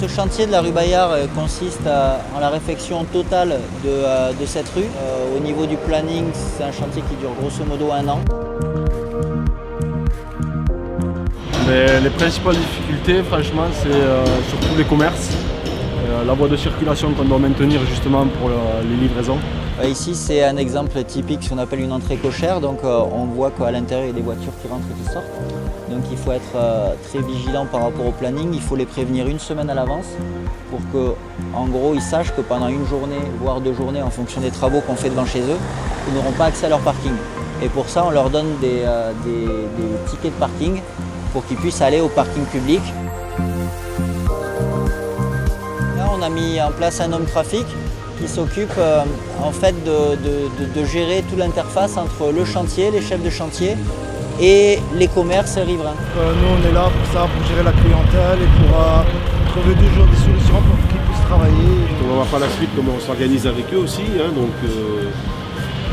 Ce chantier de la rue Bayard consiste en la réfection totale de cette rue. Au niveau du planning, c'est un chantier qui dure grosso modo 1 an. Mais les principales difficultés, franchement, c'est surtout les commerces, la voie de circulation qu'on doit maintenir justement pour les livraisons. Ici, c'est un exemple typique, ce qu'on appelle une entrée cochère. Donc, on voit qu'à l'intérieur, il y a des voitures qui rentrent et qui sortent. Donc, il faut être très vigilant par rapport au planning. Il faut les prévenir 1 semaine à l'avance pour qu'en gros, ils sachent que pendant 1 journée, voire 2 journées, en fonction des travaux qu'on fait devant chez eux, ils n'auront pas accès à leur parking. Et pour ça, on leur donne des tickets de parking pour qu'ils puissent aller au parking public. Là, on a mis en place un homme trafic qui s'occupe en fait de gérer toute l'interface entre le chantier, les chefs de chantier et les commerces riverains. Nous on est là pour ça, pour gérer la clientèle et pour trouver toujours des solutions pour qu'ils puissent travailler. On va voir par la suite comment on s'organise avec eux aussi, hein,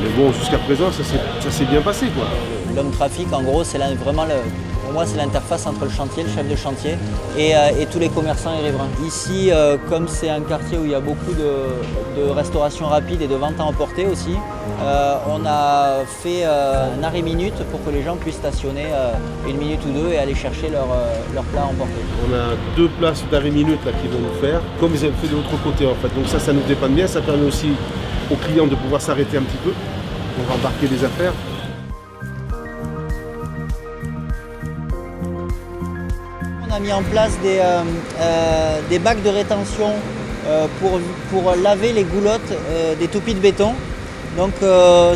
mais bon, jusqu'à présent ça s'est bien passé, quoi. L'homme trafic, en gros, c'est vraiment pour moi, c'est l'interface entre le chantier, le chef de chantier et tous les commerçants et riverains. Ici, comme c'est un quartier où il y a beaucoup de restauration rapide et de vente à emporter aussi, on a fait un arrêt minute pour que les gens puissent stationner 1 minute ou 2 et aller chercher leur plat à emporter. On a 2 places d'arrêt minute là qu'ils vont nous faire, comme ils avaient fait de l'autre côté en fait. Donc ça nous dépanne bien, ça permet aussi aux clients de pouvoir s'arrêter un petit peu pour embarquer des affaires. On a mis en place des bacs de rétention pour laver les goulottes des toupies de béton. Donc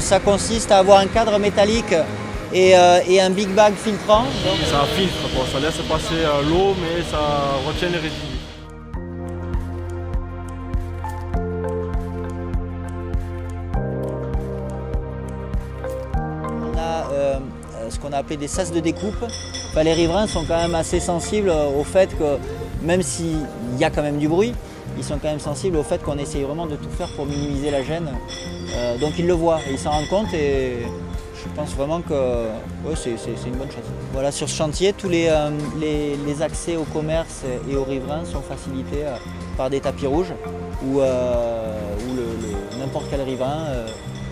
ça consiste à avoir un cadre métallique et un big bag filtrant. Ça filtre, bon, ça laisse passer l'eau mais ça retient les résidus. On a ce qu'on a appelé des sas de découpe. Enfin, les riverains sont quand même assez sensibles au fait que, même s'il y a quand même du bruit, ils sont quand même sensibles au fait qu'on essaye vraiment de tout faire pour minimiser la gêne. Donc ils le voient, ils s'en rendent compte et je pense vraiment que ouais, c'est une bonne chose. Voilà, sur ce chantier, tous les accès au commerce et aux riverains sont facilités par des tapis rouges où n'importe quel riverain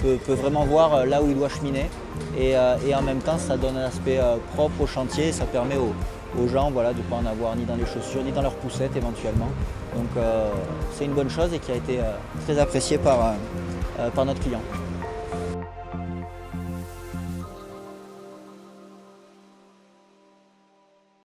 peut vraiment voir là où il doit cheminer et en même temps ça donne un aspect propre au chantier et ça permet aux gens voilà, de ne pas en avoir ni dans les chaussures ni dans leurs poussettes éventuellement. Donc c'est une bonne chose et qui a été très appréciée par notre client.